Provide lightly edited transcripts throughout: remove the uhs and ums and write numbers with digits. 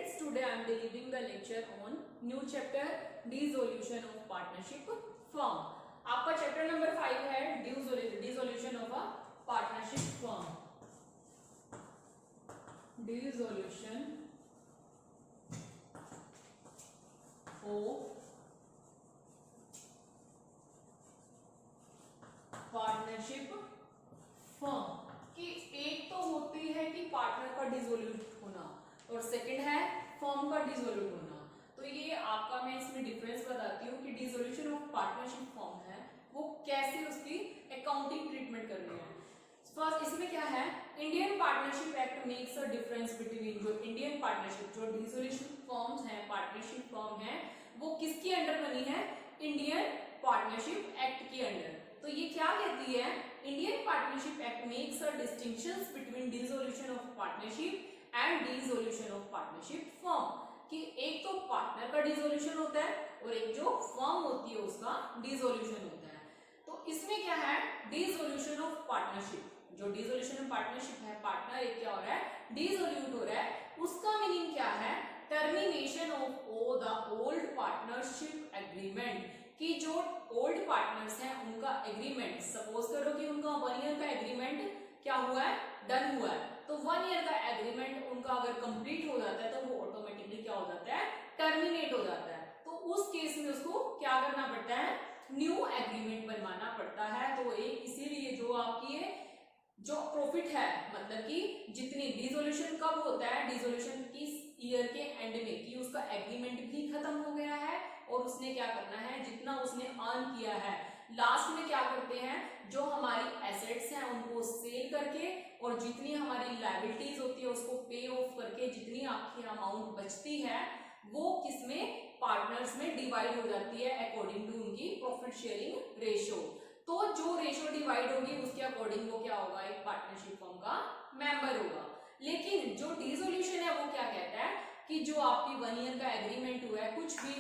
students, today I am delivering the lecture on new chapter dissolution of partnership firm. आपका chapter number 5 है dissolution of a partnership firm. Dissolution of partnership firm कि एक तो होती है कि partner का डिसोल्यूट होना और सेकंड है फर्म का डिसोल्यूट होना. तो ये आपका मैं इसमें डिफरेंस बताती हूँ कि डिसोल्यूशन ऑफ पार्टनरशिप फर्म है वो कैसे उसकी अकाउंटिंग ट्रीटमेंट करनी है. फर्स्ट इसमें क्या है, Indian partnership act makes a difference between जो इंडियन पार्टनरशिप जो डिसोल्यूशन फर्म्स हैं पार्टनरशिप फर्म है वो किसके अंडर बनी है, इंडियन पार्टनरशिप एक्ट के अंडर. तो ये क्या कहती है, Indian partnership act makes a distinctions between dissolution of partnership and dissolution of partnership firm कि एक तो पार्टनर का डिसोल्यूशन होता है और एक जो फर्म होती है उसका डिसोल्यूशन होता है. तो इसमें क्या है, डिसोल्यूशन ऑफ पार्टनरशिप जो डिसोल्यूशन ऑफ पार्टनरशिप है पार्टनर एक क्या हो रहा है, डिसोल्यूट हो रहा है. उसका मीनिंग क्या है, termination of the old partnership agreement कि जो ओल्ड पार्टनर्स हैं उनका एग्रीमेंट, सपोज करो कि उनका 1 ईयर का एग्रीमेंट क्या हुआ है, डन हुआ है. तो 1 ईयर का एग्रीमेंट उनका अगर कंप्लीट हो जाता है तो वो ऑटोमेटिकली क्या हो जाता है, टर्मिनेट हो जाता है. तो उस केस में उसको क्या करना पड़ता है, न्यू एग्रीमेंट बनवाना पड़ता है. तो इसीलिए जो आपकी है जो प्रॉफिट है मतलब कि जितनी डिसोल्यूशन कब होता है, डिसोल्यूशन किस ईयर के एंड में कि उसका एग्रीमेंट भी खत्म हो गया है और उसने क्या करना है, जितना उसने अर्न किया है लास्ट में क्या करते हैं, जो हमारी एसेट्स हैं उनको सेल करके और जितनी हमारी लायबिलिटीज होती है उसको पे ऑफ करके जितनी आपकी अमाउंट बचती है वो किसमें, पार्टनर्स में डिवाइड हो जाती है अकॉर्डिंग टू उनकी प्रॉफिट शेयरिंग रेशियो. तो जो रेशियो डिवाइड होगी उसके अकॉर्डिंग वो क्या होगा, एक पार्टनरशिप फर्म का मेंबर होगा. लेकिन जो डिसोल्यूशन है वो क्या कहता है कि जो आपकी 1 ईयर का एग्रीमेंट हुआ है कुछ भी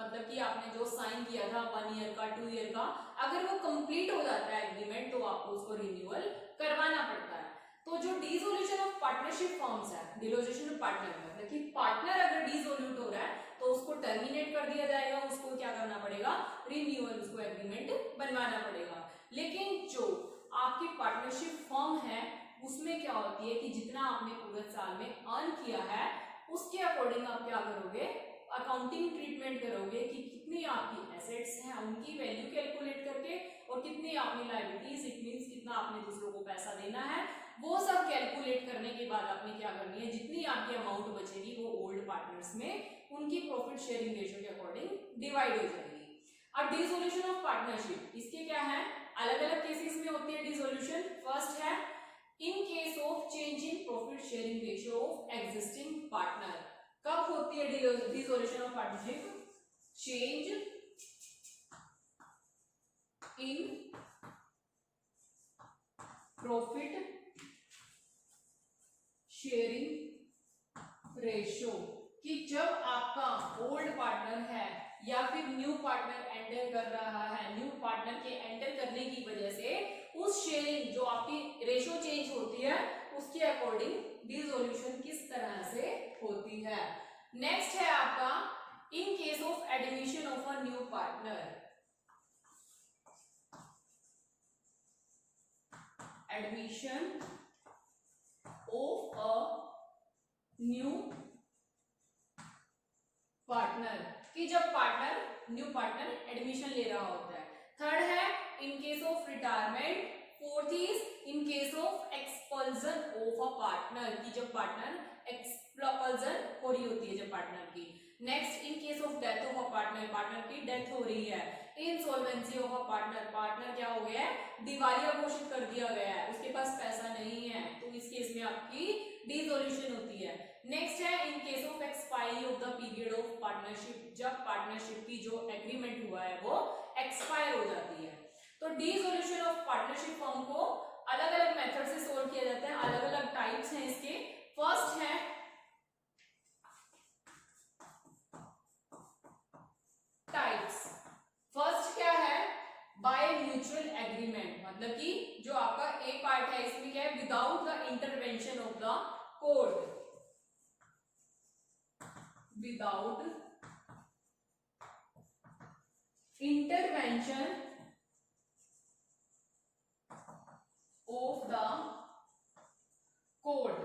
मतलब कि आपने जो साइन किया था 1 ईयर का 2 ईयर का, अगर वो कंप्लीट हो जाता है एग्रीमेंट तो आपको उसको रिन्यूअल करवाना पड़ता है. तो जो डिसोल्यूशन ऑफ पार्टनरशिप फर्म्स है, डिसोल्यूशन ऑफ पार्टनर मतलब कि पार्टनर अगर डिसोल्यूट हो रहा है तो उसको टर्मिनेट कर दिया जाएगा, उसको क्या करना पड़ेगा, रिन्यूअल, उसको एग्रीमेंट बनवाना पड़ेगा. लेकिन जो आपकी पार्टनरशिप फर्म है उसमें क्या होती है कि जितना आपने पूरे साल में अर्न किया है उसके अकॉर्डिंग आप क्या करोगे, अकाउंटिंग ट्रीटमेंट करोगे कि कितनी आपकी एसेट्स हैं उनकी वैल्यू कैलकुलेट करके और कितनी आपकी लायबिलिटीज, इट मींस कितना आपने दूसरों को पैसा देना है, वो सब कैलकुलेट करने के बाद आपने क्या करनी है, जितनी आपकी अमाउंट बचेगी वो ओल्ड पार्टनर्स में उनकी प्रॉफिट शेयरिंग रेशियो के अकॉर्डिंग डिवाइड हो जाएगी. अब डिसोल्यूशन ऑफ पार्टनरशिप इसके क्या है, अलग अलग केसेस में होती है डिसोल्यूशन. फर्स्ट है in case of change in profit sharing ratio of existing partner. कब होती है dissolution of partnership, change in profit sharing ratio कि जब आपका ओल्ड पार्टनर है या फिर न्यू पार्टनर एंटर कर रहा है, न्यू पार्टनर के एंटर करने की वजह से उस शेयरिंग जो आपकी रेशियो चेंज होती है उसके अकॉर्डिंग डिसोल्यूशन किस तरह से होती है. नेक्स्ट है आपका in case of admission of a new partner, admission of a new partner कि जब पार्टनर न्यू पार्टनर एडमिशन ले रहा होता है. थर्ड है in case of retirement. Fourth is in case of expulsion of a partner कि जब partner expulsion हो रही होती है जब पार्टनर की. Next in case of death of a partner, partner की डेथ हो रही है. Insolvency of a partner, partner क्या हो गया है, दिवालिया घोषित कर दिया गया है, उसके पास पैसा नहीं है, तो इस केस में आपकी डिसोल्यूशन होती है. नेक्स्ट है in case of expiry of the period of partnership, जब पार्टनरशिप की जो एग्रीमेंट हुआ है वो एक्सपायर हो जाती है. तो डिसोल्यूशन ऑफ पार्टनरशिप फर्म को अलग अलग मेथड से सोल्व किया जाता है, अलग अलग टाइप्स हैं इसके. फर्स्ट है टाइप्स. फर्स्ट क्या है, बाय म्यूचुअल एग्रीमेंट मतलब कि जो आपका एक पार्ट है इसमें क्या है, without the intervention of the court. Without intervention of the court.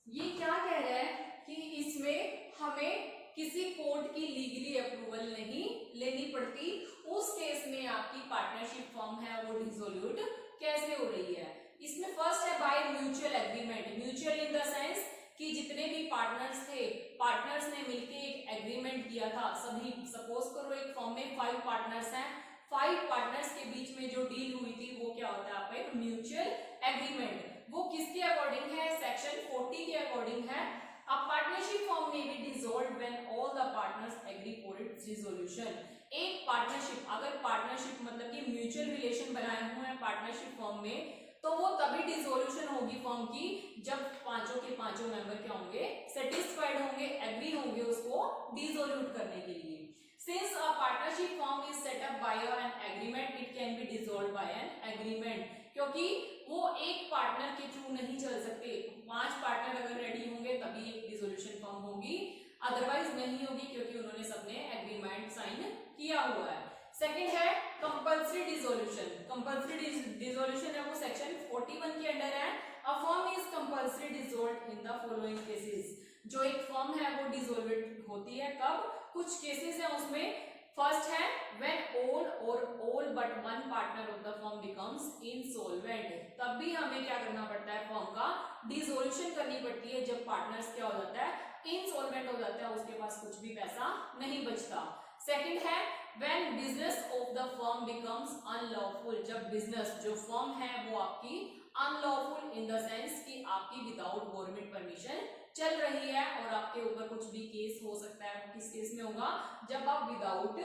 ये क्या कह रहा है कि इसमें हमें किसी कोर्ट की लीगली अप्रूवल नहीं लेनी पड़ती। उस केस में आपकी पार्टनरशिप फर्म है वो डिसोल्यूट कैसे हो रही है। इसमें फर्स्ट है by mutual agreement. Mutual in the sense कि जितने भी पार्टनर्स थे, पार्टनर्स ने मिलकर एक एग्रीमेंट किया था। सभी सपोज करो एक फर्म में 5 पार्टनर्स हैं, 5 पार्टनर्स के बीच में जो डील हुई थी वो क्या होता है आपका एक म्यूचुअल एग्रीमेंट। वो किसके अकॉर्डिंग है, सेक्शन 40 के अकॉर्डिंग है। A partnership firm may be dissolved when all the partners agree for its dissolution। एक पार्टनरशिप, अगर पार्टनरशिप मतलब कि म्यूचुअल रिलेशन बनाए हुए हैं पार्टनरशिप फर्म में, तो वो तभी डिसोल्यूशन होगी फर्म की जब पांचों के पांचों मेंबर क्या होंगे, सेटिस्फाइड होंगे, एग्री होंगे उसको डिसोल्यूट करने के लिए। Since a partnership firm is set up by an agreement, it can be dissolved by an agreement। क्योंकि वो एक पार्टनर के थ्रू नहीं चल सकते। 5 पार्टनर अगर रेडी होंगे तभी एक डिसोल्यूशन फर्म होगी, अदरवाइज नहीं होगी, क्योंकि उन्होंने सबने एग्रीमेंट साइन किया हुआ है। सेकंड है कंपल्सरी डिसोल्यूशन। कंपल्सरी डिसोल्यूशन है वो सेक्शन 41 के अंडर है। A firm is compulsory dissolved in the following cases. जो एक फर्म है वो डिसॉल्व होती है कब, कुछ केसेस है उसमें। फर्स्ट है when all but one partner of the firm becomes insolvent. तब भी हमें क्या करना पड़ता है, फर्म का डिसोल्यूशन करनी पड़ती है जब पार्टनर्स क्या हो जाता है, इंसॉल्वेंट हो जाता है, उसके पास कुछ भी पैसा नहीं बचता। सेकंड है when business of the firm becomes unlawful. जब बिजनेस जो फर्म है वो आपकी अनलॉफुल इन द सेंस कि आपकी विदाउट गवर्नमेंट परमिशन चल रही है और आपके ऊपर कुछ भी केस हो सकता है। किस केस में होगा, जब आप without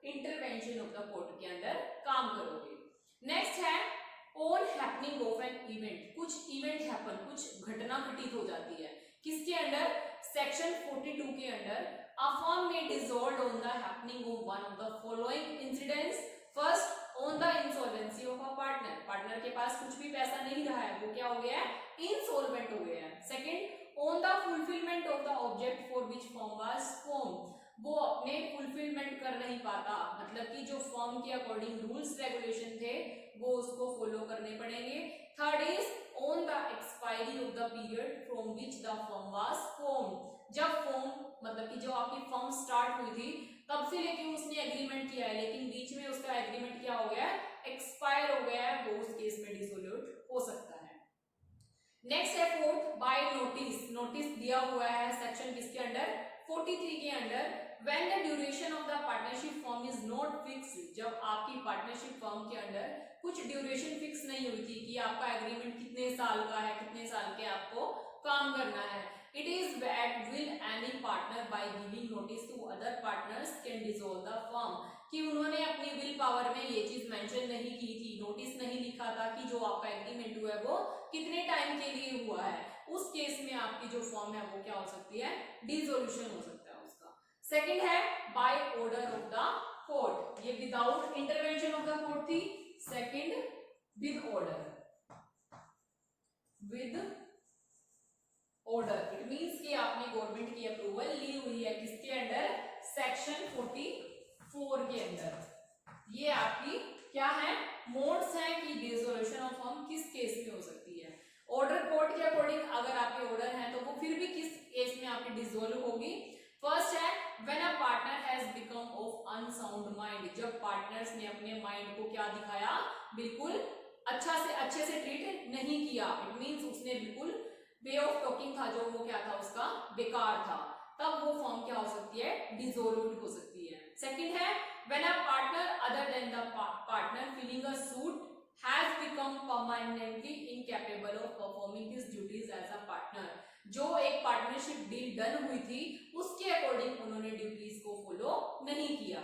intervention of the court के अंदर काम करोगे। नेक्स्ट है on happening of an event. कुछ इवेंट हैपन, कुछ घटना घटित हो जाती है किसके अंडर, सेक्शन 42 के under. A firm may dissolve on the happening of one of the following incidents। First, on the insolvency of a partner। Partner के पास कुछ भी पैसा नहीं रहा है, वो क्या हो गया है, इंसॉल्वेंट हो गया है। Second, on the fulfillment of the object for which firm was formed। वो अपने फुलफिलमेंट कर नहीं पाता, मतलब कि जो फर्म के अकॉर्डिंग रूल्स रेगुलेशन थे वो उसको फॉलो करने पड़ेंगे। Third is on the expiry of the period from which the firm was formed. जब फर्म मतलब कि जो आपकी फर्म स्टार्ट हुई थी तब से लेके उसने एग्रीमेंट किया है, लेकिन बीच में उसका एग्रीमेंट क्या हो गया है, एक्सपायर हो गया है, वो उस केस में डिसोल्यूट हो सकता है। नेक्स्ट है फोर्थ बाय नोटिस। नोटिस दिया हुआ है सेक्शन किसके अंडर, 43 के under. When the duration of the partnership firm is not fix. जब आपकी पार्टनरशिप फर्म के अंडर कुछ ड्यूरेशन फिक्स नहीं हुई थी कि आपका एग्रीमेंट कितने साल का है, कितने साल के आपको काम करना है। It is at will any partner by giving notice to other partners can dissolve the firm। कि उन्होंने अपनी विल पावर में ये चीज मेंशन नहीं की थी, नोटिस नहीं लिखा था कि जो आपका एग्रीमेंट हुआ है वो कितने टाइम के लिए हुआ है, उस केस में आपकी जो फर्म है वो क्या हो सकती है, डिसोल्यूशन हो सकता है उसका। सेकंड है by order of the court. ये without intervention of the court थी। Second with order, with order it means कि आपने गवर्नमेंट की अप्रूवल ली हुई है किसके अंडर, सेक्शन 44 के अंदर। ये आपकी क्या है, मोड्स हैं कि डिसोल्यूशन ऑफ फर्म किस केस में हो सकती है। ऑर्डर कोर्ट के अकॉर्डिंग अगर आपके ऑर्डर हैं तो वो फिर भी किस केस में आपकी डिसोल्व होगी। फर्स्ट है when a partner has become of unsound mind. जब पार्टनर्स ने अपने माइंड को क्या दिखाया, बिल्कुल अच्छे से ट्रीट नहीं किया। इट मींस उसने बिल्कुल वे ऑफ टॉकिंग था जो वो क्या था उसका बेकार था, तब वो फर्म क्या हो सकती है, डिसोल्व हो सकती है। सेकंड है when a partner other than the partner feeling a suit has become permanently incapable of performing his duties as a partner. जो एक पार्टनरशिप डील डन हुई थी उसके अकॉर्डिंग उन्होंने ड्यूटीज को फॉलो नहीं किया।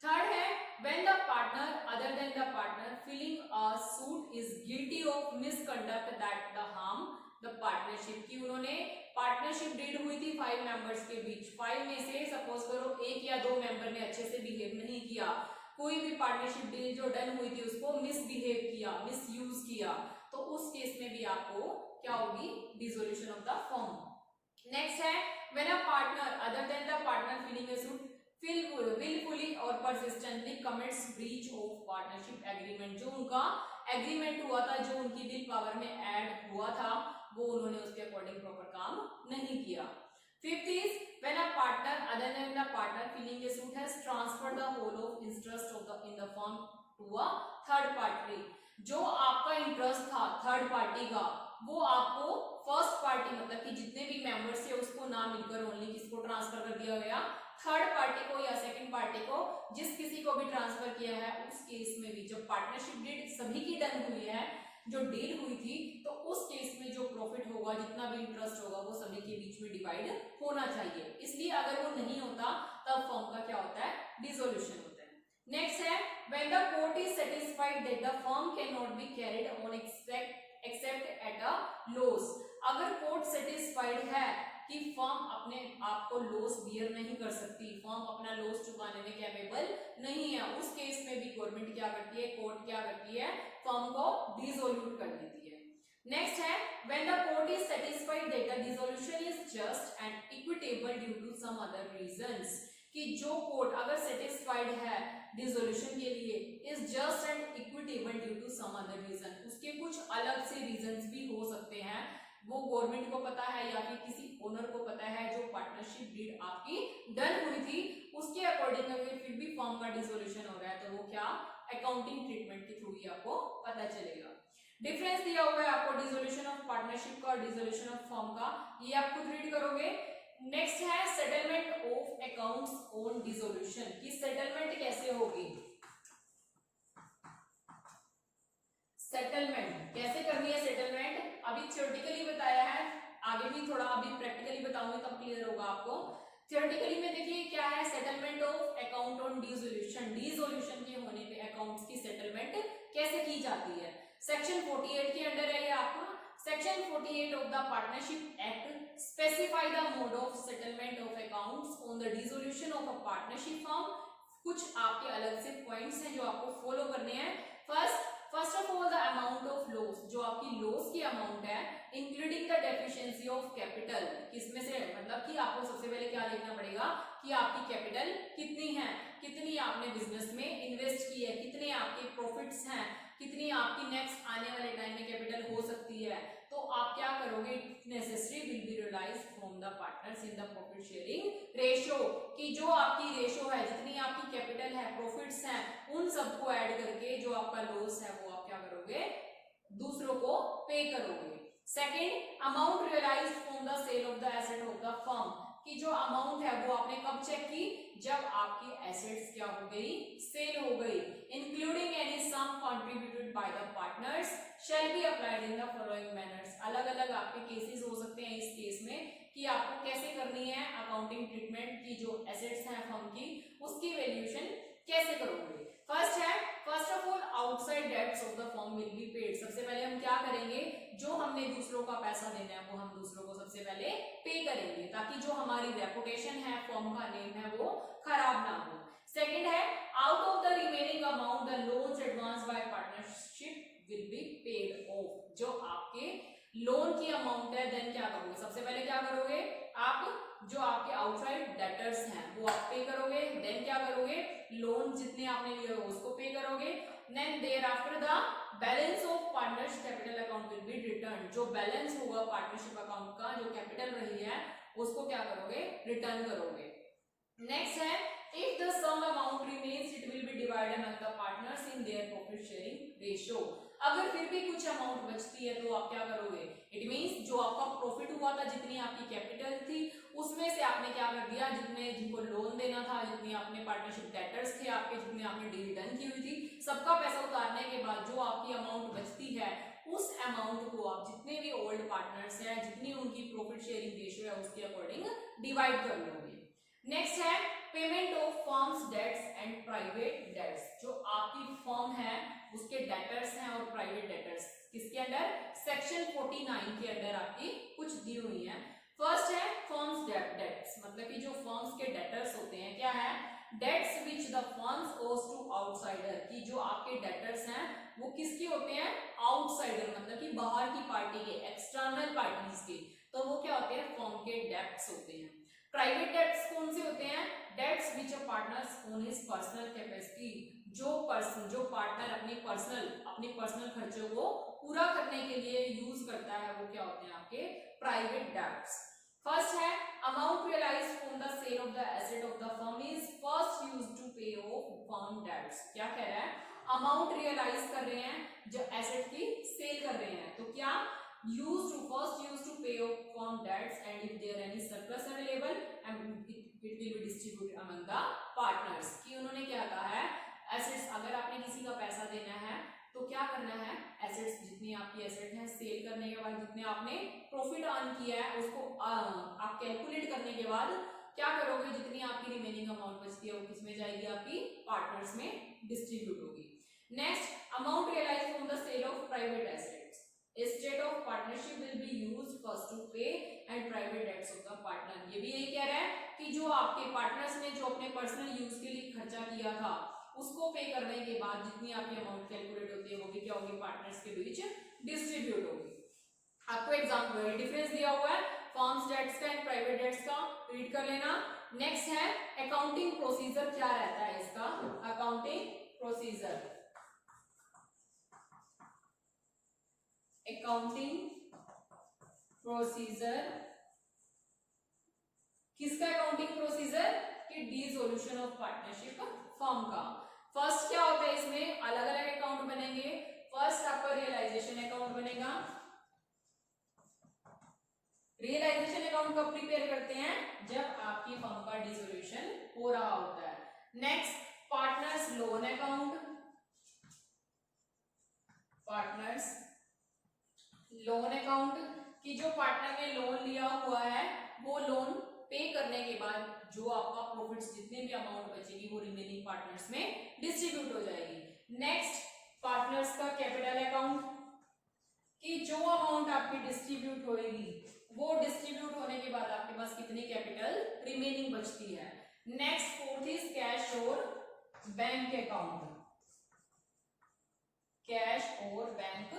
थर्ड है when the partner other than the partner feeling a suit is guilty of misconduct that the harm the partnership। की उन्होंने पार्टनरशिप डील हुई थी 5 मेंबर्स के बीच, 5 में से सपोज करो 1 या 2 मेंबर ने अच्छे से बिहेव नहीं किया, कोई भी पार्टनरशिप डील जो डन हुई थी उसको मिसबिहेव किया, मिसयूज किया, तो उस केस में भी आपको क्या होगी, dissolution of the firm. Next है when a partner other than the partner feeling a suit willfully और persistently commits breach of partnership agreement, जो उनका एग्रीमेंट हुआ था, जो उनकी विल पावर में ऐड हुआ था, वो उन्होंने उसके अकॉर्डिंग प्रॉपर काम नहीं किया। Fifth is when a partner other than the partner feeling a suit has transferred the whole of interest of the in the firm to a third party, जो आपका इंटरेस्ट था थर्ड पार्टी का वो आपको first party मतलब कि जितने भी मेंबर्स थे उसको ना मिलकर ओनली किसको ट्रांसफर कर दिया गया, थर्ड पार्टी को या सेकंड पार्टी को, जिस किसी को भी ट्रांसफर किया है उस केस में भी जब पार्टनरशिप डीड सभी की डन हुई है, जो डील हुई थी, तो उस केस में जो प्रॉफिट होगा जितना भी इंटरेस्ट होगा वो सभी के बीच में डिवाइड होना चाहिए। इसलिए अगर वो नहीं होता तब फर्म का क्या होता है, डिसोल्यूशन होता है। नेक्स्ट है when the court is satisfied that the firm can not be carried on accept at a loss, अगर कोर्ट सेटिस्फाइड है कि फर्म अपने आप को लॉस बियर नहीं कर सकती, फर्म अपना लॉस चुकाने में कैपेबल नहीं है, उस केस में भी गवर्नमेंट क्या करती है, कोर्ट क्या करती है, फर्म को डिसोल्यूट कर देती है। नेक्स्ट है when the court is satisfied that the dissolution is just and equitable due to some other reasons, कि जो कोर्ट अगर सेटिस्फाइड है डिसोल्यूशन के लिए is just and equitable due to some other reason, उसके कुछ अलग से रीजंस भी हो सकते हैं, वो गवर्नमेंट को पता है या फिर किसी ओनर को पता है, जो पार्टनरशिप डीड आपकी डन हुई थी उसके अकॉर्डिंग अगर फिर भी फर्म का डिसोल्यूशन हो रहा है तो वो क्या, अकाउंटिंग ट्रीटमेंट के थ्रू ही आपको पता चलेगा। डिफरेंस दिया हुआ है आपको डिसोल्यूशन ऑफ पार्टनरशिप का और डिसोल्यूशन ऑफ फर्म का, ये आप खुद रीड करोगे। नेक्स्ट है settlement of accounts on dissolution, की सेटलमेंट कैसे होगी, सेटलमेंट कैसे करनी है, सेटलमेंट अभी थ्योरेटिकली बताया है, आगे भी थोड़ा अभी प्रैक्टिकली बताऊंगी तब क्लियर होगा आपको। थ्योरेटिकली में देखिए क्या है, settlement of account on dissolution, dissolution के होने पे अकाउंट्स की सेटलमेंट कैसे की जाती है, सेक्शन 48 के अंडर है ये आपका। Section 48 of the partnership act specify the mode of settlement of accounts on the dissolution of a partnership firm, कुछ आपके अलग से पॉइंट्स हैं जो आपको फॉलो करने हैं। First of all the amount of loss, जो आपकी लॉस की अमाउंट है, including the deficiency of capital, किसमें से मतलब कि आपको सबसे पहले क्या देखना पड़ेगा कि आपकी कैपिटल कितनी है, कितनी आपने बिजनेस में इन्वेस्ट की है, कितने आपके प्रॉफिट्स हैं, कितनी आपकी नेक्स्ट आने वाले टाइम में कैपिटल हो सकती है, तो आप क्या करोगे, necessary will be realise from the partners in the profit sharing ratio, कि जो आपकी रेशियो है, जितनी आपकी कैपिटल है, प्रॉफिट्स हैं, उन सबको ऐड करके जो आपका लॉस है वो आप क्या करोगे, दूसरों को पे करोगे। Second, amount realised from the sale of the asset of the firm, कि जो अमाउंट है वो आपने कब चेक की, जब आपकी एसेट्स क्या हो गई, सेल हो गई। Including any sum contributed by the partners shall be applied in the following manners, अलग अलग आपके केसेस हो सकते हैं इस केस में कि आपको कैसे करनी है अकाउंटिंग ट्रीटमेंट की, जो एसेट्स हैं फर्म की उसकी वैल्यूएशन कैसे करोगे। फर्स्ट है, first of all outside debts of the firm will be paid, सबसे पहले हम क्या करेंगे, जो हमने दूसरों का पैसा देना है वो हम दूसरों को सबसे पहले पे करेंगे, ताकि जो हमारी रेपुटेशन है, फर्म का नेम है, वो खराब ना हो। सेकंड है, out of the remaining amount the loans advance bye partnership will be paid of, जो आपके लोन की अमाउंट है देन क्या करोगे, सबसे पहले क्या करोगे आप, जो आपके आउटसाइड डेटर्स हैं वो आप पे करोगे, देन क्या करोगे, लोन जितने आपने लिए उसको पे करोगे, then thereafter the balance of partners capital account will be return, जो बैलेंस होगा पार्टनरशिप अकाउंट का, जो कैपिटल रही है उसको क्या करोगे, रिटर्न करोगे। नेक्स्ट है, if the sum amount remains it will be divided among the partners in their profit sharing ratio, अगर फिर भी कुछ अमाउंट बचती है तो आप क्या करोगे, इट मींस जो आपका प्रॉफिट हुआ था, जितनी आपकी कैपिटल थी उसमें से आपने क्या कर दिया, जितने जिनको लोन देना था, जितनी आपने पार्टनरशिप डेटर्स थे आपके, जितने आपने डील डन की हुई थी, सबका पैसा उतारने के बाद जो आपकी अमाउंट बचती है उस अमाउंट को आप जितने भी ओल्ड पार्टनर्स हैं, जितनी उनकी प्रॉफिट शेयरिंग रेशियो है उसके अकॉर्डिंग डिवाइड कर लोगे। नेक्स्ट है payment of firms debts and private debts, जो आपकी फर्म है उसके डेटर्स हैं और प्राइवेट डेटर्स किसके अंडर, सेक्शन 49 के अंडर आपकी कुछ दी हुई है। फर्स्ट है फर्म्स डेट्स, मतलब कि जो फर्म्स के डेटर्स होते हैं क्या है, डेट्स विच द फर्म्स ओज टू आउटसाइडर, की जो आपके डेटर्स हैं वो किसके होते हैं, आउटसाइडर मतलब कि बाहर की पार्टी के, एक्सटर्नल पार्टीज के, तो वो क्या होते हैं फर्म के डेब्ट प्राइवेट डेट्स कौन से होते हैं? Debts which a partners own his personal capacity, जो पार्टनर अपनी पर्सनल खर्चों को पूरा करने के लिए यूज करता है, वो क्या होते हैं आपके प्राइवेट डेट्स। फर्स्ट है amount realised from the sale of the asset of the firm is first used to pay off firm debts. क्या कह रहा है? अमाउंट रियलाइज कर रहे हैं, जो एसेट की सेल कर रहे हैं, तो क्या first used to pay off firm debts, and if there any surplus available and it will be distributed among the partners। कि उन्होंने क्या कहा है, एसेट्स अगर आपने किसी का पैसा देना है तो क्या करना है, एसेट्स जितनी आपकी एसेट है सेल करने के बाद जितने आपने प्रॉफिट अर्न किया है उसको आप कैलकुलेट करने के बाद क्या करोगे, जितनी आपकी रिमेनिंग अमाउंट बचती है वो किसमें जाएगी, आपकी पार्टनर्स में डिस्ट्रीब्यूट होगी। Next amount realised from the sale of private assets, estate of partnership will be used first to pay and private debts of the partner। ये भी यही कह रहा है कि जो आपके पार्टनर्स ने जो अपने पर्सनल यूज के लिए खर्चा किया था उसको पे करने के बाद जितनी आपकी अमाउंट कैलकुलेट होती है वो भी क्या होगी, पार्टनर्स के बीच डिस्ट्रीब्यूट होगी। आपको एग्जांपल डिफरेंस दिया हुआ है फर्म्स डेट्स का एंड प्राइवेट डेट्स का, रीड कर लेना। नेक्स्ट है अकाउंटिंग प्रोसीजर, क्या रहता है इसका, अकाउंटिंग प्रोसीजर। अकाउंटिंग प्रोसीजर किसका, अकाउंटिंग प्रोसीजर कि डिसोल्यूशन ऑफ पार्टनरशिप फर्म का। फर्स्ट क्या होता है, इसमें अलग अलग अकाउंट बनेंगे। फर्स्ट आपका रियलाइजेशन अकाउंट बनेगा। रियलाइजेशन अकाउंट कब प्रिपेयर करते हैं, जब आपकी फर्म का डिसोल्यूशन हो रहा होता है। Next partners loan account, partners loan account कि जो पार्टनर ने लोन लिया हुआ है वो लोन पे करने के बाद जो आपका प्रॉफिट्स जितने भी अमाउंट बचेगी वो रिमेनिंग पार्टनर्स में डिस्ट्रीब्यूट हो जाएगी। नेक्स्ट पार्टनर्स का कैपिटल अकाउंट कि जो अमाउंट आपकी डिस्ट्रीब्यूट होगी वो डिस्ट्रीब्यूट होने के बाद आपके पास कितनी कैपिटल रिमेनिंग बचती है। नेक्स्ट फोर्थ इज कैश और बैंक अकाउंट, कैश और बैंक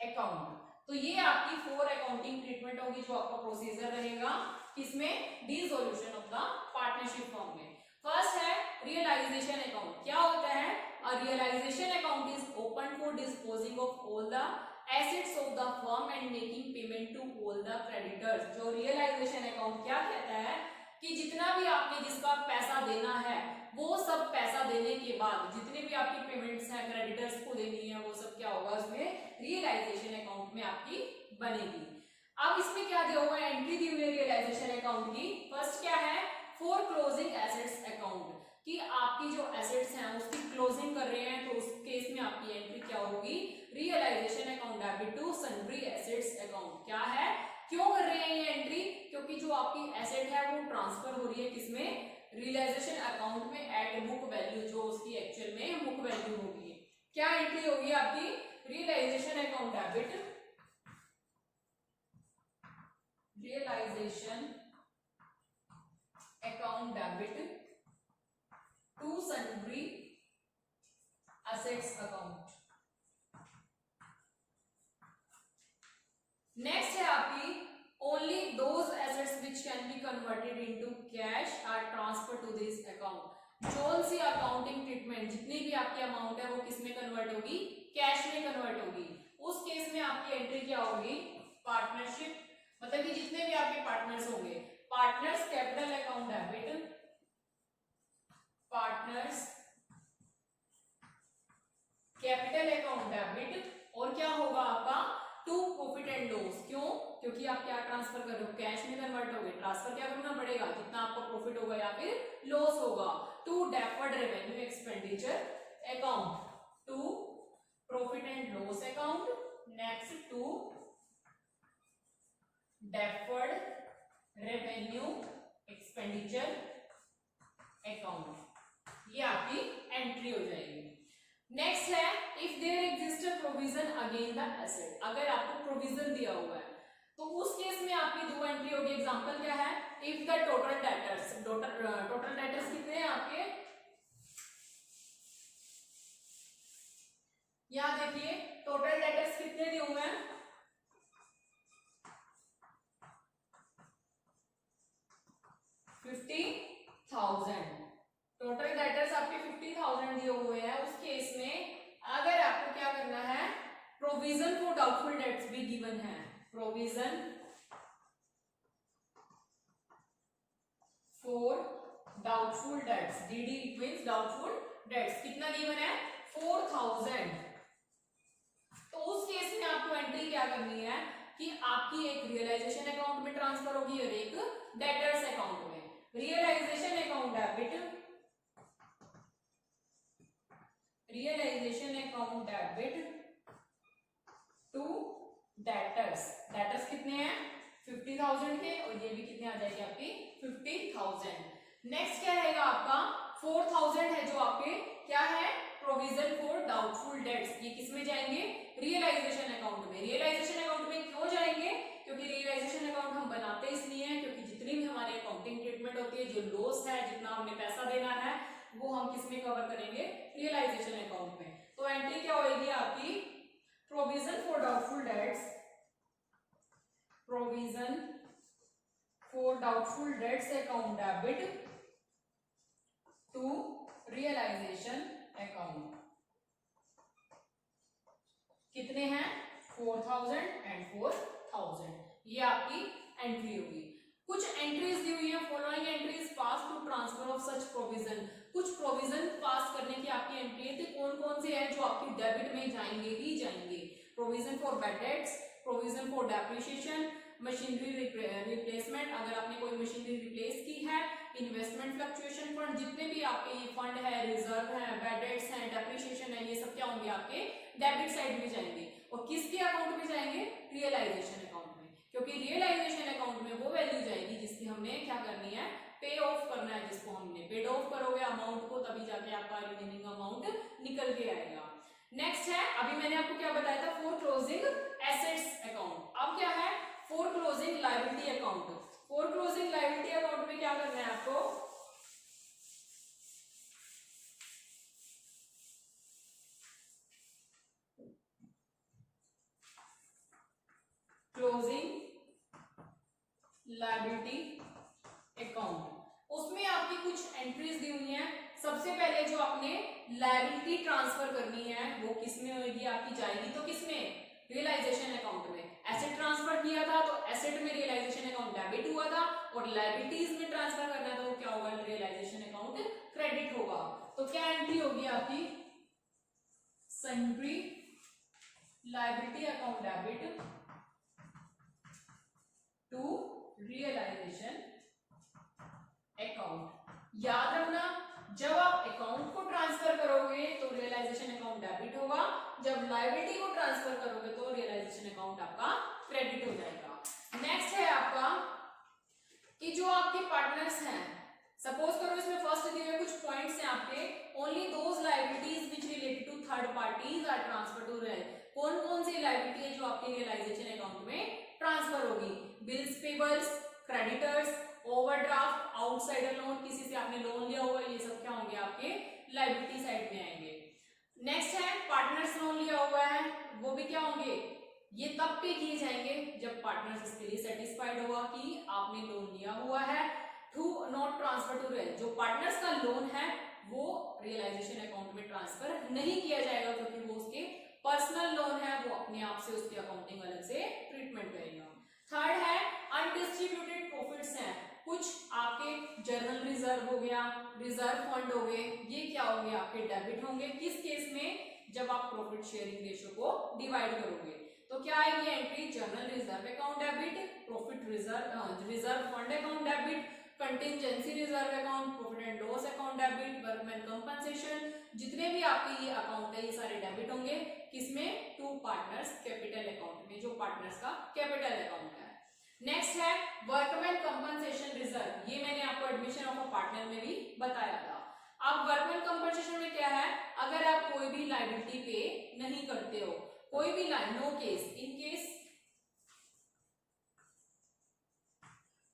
अकाउंट। तो ये आपकी 4 अकाउंटिंग ट्रीटमेंट होगी जो आपका प्रोसीजर रहेगा किसमें, dissolution of the partnership firm में। फर्स्ट है रियलाइजेशन अकाउंट, क्या होता है, a realization account is open for disposing of all the assets of the firm and making payment to all the creditors. जो रियलाइजेशन अकाउंट क्या कहता है कि जितना भी आपने जिसका पैसा देना है वो सब पैसा देने के बाद जितने भी आपकी पेमेंट्स हैं क्रेडिटर्स को देनी है वो सब क्या होगा उसमें रियलाइजेशन अकाउंट में आपकी बनेगी। अब इसमें क्या दिया हुआ है, एंट्री दी हुई है रियलाइजेशन अकाउंट की। फर्स्ट क्या है, फॉर क्लोजिंग एसेट्स अकाउंट कि आपकी जो एसेट्स हैं उसकी क्लोजिंग कर रहे हैं तो उस केस में आपकी एंट्री क्या होगी, realisation account debit to sundry assets account. क्या है, क्यों कर रहे हैं ये एंट्री, क्योंकि जो आपकी एसेट है वो ट्रांसफर हो रही है किसमें, रियलाइजेशन अकाउंट में एट बुक वैल्यू, जो उसकी एक्चुअल में बुक वैल्यू होगी। क्या एंट्री होगी आपकी, realisation account debit, realisation account debit to sundry assets account. Next है आपकी only those assets which can be converted into cash are transferred to this account। Zone C accounting treatment जितनी भी आपकी amount है वो किसमें कन्वर्ट होगी, cash में कन्वर्ट होगी। उस केस में आपकी एंट्री क्या होगी, पार्टनरशिप, मतलब कि जितने भी आपके पार्टनर्स होंगे, partners capital account debit, partners capital account debit, और क्या होगा आपका टू प्रॉफिट एंड लॉस। क्यों, क्योंकि आप क्या ट्रांसफर कर रहे हो, कैश में कन्वर्ट होगे, ट्रांसफर क्या करना पड़ेगा, जितना आपका प्रॉफिट होगा या फिर लॉस होगा। To deferred revenue expenditure account, to profit and loss account, next to deferred revenue expenditure account. ये आपकी एंट्री हो जाएगी। नेक्स्ट है if there exist a provision again the asset, अगर आपको प्रोविजन दिया हुआ है तो उस केस में आपकी दो एंट्री होगी। एग्जांपल क्या है, if the total debtors, total debtors कितने हैं आपके, यहां देखिए टोटल डेटर्स कितने दिए हुए हैं, 50,000। टोटल डेटर्स आपके 50,000 दिए हुए हैं। उस केस में अगर आपको क्या करना है, प्रोविजन फॉर डाउटफुल डेट्स भी गिवन है। Provision for doubtful dates, DD it means doubtful debts, कितना गिवन है 4,000। तो उस केस में आपको एंट्री क्या करनी है कि आपकी एक रियलाइजेशन अकाउंट में ट्रांसफर होगी और एक डेटर्स अकाउंट में। Realisation account debit, realisation account debit to debtors. Debtors कितने हैं 50,000 के, और ये भी कितने आ जाएंगे आपकी 50,000। नेक्स्ट क्या रहेगा आपका 4,000 है जो आपके क्या है प्रोविजन फॉर डाउटफुल डेट्स। ये किस में जाएंगे, रियलाइजेशन अकाउंट में। रियलाइजेशन अकाउंट में क्यों जाएंगे, क्योंकि रियलाइजेशन अकाउंट हम बनाते इसलिए हैं क्योंकि जितनी भी हमारी अकाउंटिंग ट्रीटमेंट होती है, जो लॉस है, जितना हमने पैसा देना है, वो हम किस में कवर करेंगे, रियलाइजेशन अकाउंट में। तो एंट्री क्या होगी आपकी, provision for doubtful debts, provision for doubtful debts account debit to realisation account. कितने हैं 4,000 एंड 4,000, ये आपकी एंट्री होगी। कुछ एंट्रीज दी हुई है, following entries pass to transfer of such provision. कुछ प्रोविजन पास करने की आपकी एंट्री है, तो कौन कौन से हैं जो आपकी डेबिट में जाएंगे ही जाएंगे। Provision for bad debts, provision for depreciation, machinery replacement, अगर आपने कोई मशीनरी रिप्लेस की है, इन्वेस्टमेंट फ्लक्चुएशन फंड, जितने भी आपके ये फंड है, रिजर्व है, बैड डेट्स हैं, डेप्रिसिएशन है, ये सब क्या होंगे आपके डेबिट साइड में जाएंगे। और किसके अकाउंट में जाएंगे, रियलाइजेशन अकाउंट में, क्योंकि रियलाइजेशन अकाउंट में वो वैल्यू जाएगी जिसकी हमने क्या करनी है, पे ऑफ करना है। जिसको हमने पेड ऑफ करोगे अमाउंट को, तभी जाके आपका रिमेनिंग अमाउंट निकल के आएगा। नेक्स्ट है, अभी मैंने आपको क्या बताया था, फॉर क्लोजिंग एसेट्स अकाउंट। अब क्या है, for closing liability account. For closing liability account में क्या करना है आपको, क्लोजिंग लायबिलिटी अकाउंट, उसमें आपकी कुछ एंट्रीज दी हुई हैं। सबसे पहले जो आपने लायबिलिटी ट्रांसफर करनी है वो किसमें होगी, आपकी जाएगी तो किसमें, रियलाइजेशन अकाउंट में। एसेट ट्रांसफर किया था तो एसेट में रियलाइजेशन अकाउंट डेबिट हुआ था, और लायबिलिटीज में ट्रांसफर करना है तो क्या होगा, रियलाइजेशन अकाउंट क्रेडिट होगा। तो क्या एंट्री होगी आपकी, sundry liability account debit to realisation account. याद रखना, जब आप अकाउंट को ट्रांसफर करोगे तो रियलाइजेशन अकाउंट डेबिट होगा, जब लायबिलिटी को ट्रांसफर करोगे तो रियलाइजेशन अकाउंट आपका क्रेडिट हो जाएगा। नेक्स्ट है आपका कि जो आपके पार्टनर्स हैं, सपोज करो इसमें फर्स्ट दिए हुए कुछ पॉइंट्स हैं आपके, only those liabilities which related to third parties are transfer to real. कौन कौन सी लायबिलिटी है जो आपके रियलाइजेशन अकाउंट में ट्रांसफर होगी, bills payables, creditors, overdraft, outsider loan, किसी से आपने लोन लिया होगा, ये सब क्या होंगे आपके लायबिलिटी साइड में आएंगे। नेक्स्ट है पार्टनर्स लोन लिया हुआ है, वो भी क्या होंगे, ये तब पे किए जाएंगे जब पार्टनर्स इसके लिए सेटिस्फाइड होगा कि आपने लोन लिया हुआ है। To not transfer to real, जो पार्टनर्स का लोन है वो रियलाइजेशन अकाउंट में ट्रांसफर नहीं किया जाएगा क्योंकि वो उसके पर्सनल लोन है, वो अपने आप से उसकी अकाउंटिंग अलग से ट्रीटमेंट करेगा। थर्ड है अनडिस्ट्रीब्यूटेड प्रॉफिट्स हैं, कुछ आपके जर्नल रिजर्व हो गया, रिजर्व फंड हो गए, ये क्या होंगे आपके डेबिट होंगे। किस केस में, जब आप प्रॉफिट शेयरिंग रेशियो को डिवाइड करोगे तो क्या आएगी entry, journal reserve account debit, profit reserve fund account debit, contingency reserve account, profit and loss account debit, workman compensation, जितने भी आपके ये अकाउंट है ये सारे डेबिट होंगे। किसमें, टू पार्टनर्स कैपिटल अकाउंट में, जो पार्टनर्स का कैपिटल अकाउंट है। नेक्स्ट है वर्कमैन कंपनसेशन रिजर्व, ये मैंने आपको एडमिशन ऑफ अ पार्टनर में भी बताया था। अब वर्कमैन कंपनसेशन में क्या है, अगर आप कोई भी लायबिलिटी पे नहीं करते हो, कोई भी line, no case, in case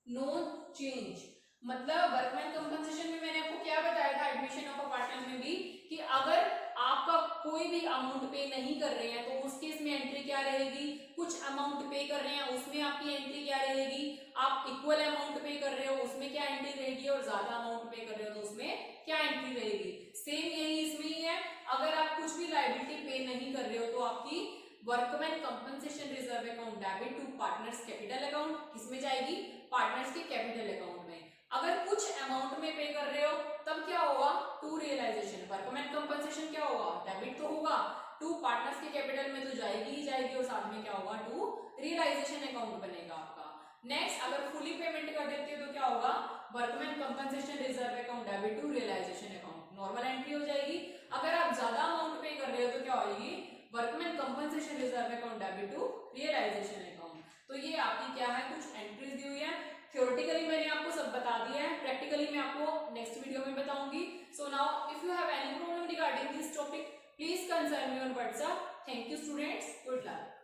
no change, मतलब वर्कमैन कंपनसेशन में मैंने आपको क्या बताया था एडमिशन ऑफ अ पार्टनर में भी, कि अगर आपका कोई भी अमाउंट पे नहीं कर रहे हैं तो उस केस में एंट्री क्या रहेगी, कुछ अमाउंट पे कर रहे हैं उसमें आपकी एंट्री क्या रहेगी, आप इक्वल अमाउंट पे कर रहे हो उसमें क्या एंट्री रहेगी, और ज्यादा अमाउंट पे कर रहे हो तो उसमें क्या एंट्री रहेगी। सेम यही इसमें ही है, अगर आप कुछ भी लायबिलिटी पे नहीं कर रहे हो तो आपकी workman compensation reserve account debit to partners capital account किसमें जाएगी, पार्टनर्स के कैपिटल अकाउंट में। अगर कुछ अमाउंट में पे कर रहे हो तब क्या होगा, टू रियलाइजेशन, वर्कमैन कंपनसेशन क्या होगा, डेबिट तो होगा, टू पार्टनर्स के कैपिटल में तो जाएगी ही जाएगी और साथ में क्या होगा, टू रियलाइजेशन अकाउंट बनेगा आपका। नेक्स्ट अगर फुली पेमेंट कर देते हो तो क्या होगा, workman compensation reserve account debit to realisation account, normal entry हो जाएगी। अगर आप ज्यादा अमाउंट पे कर रहे हो तो क्या होगी, workman compensation reserve account debit to realisation account. तो ये आपकी क्या है, कुछ एंट्रीज दी हुई है। थ्योरेटिकली मैंने आपको सब बता दिया है, प्रैक्टिकली मैं आपको नेक्स्ट वीडियो में बताऊंगी। So now if you have any problem regarding this topic please concern me on WhatsApp. Thank you students, good luck.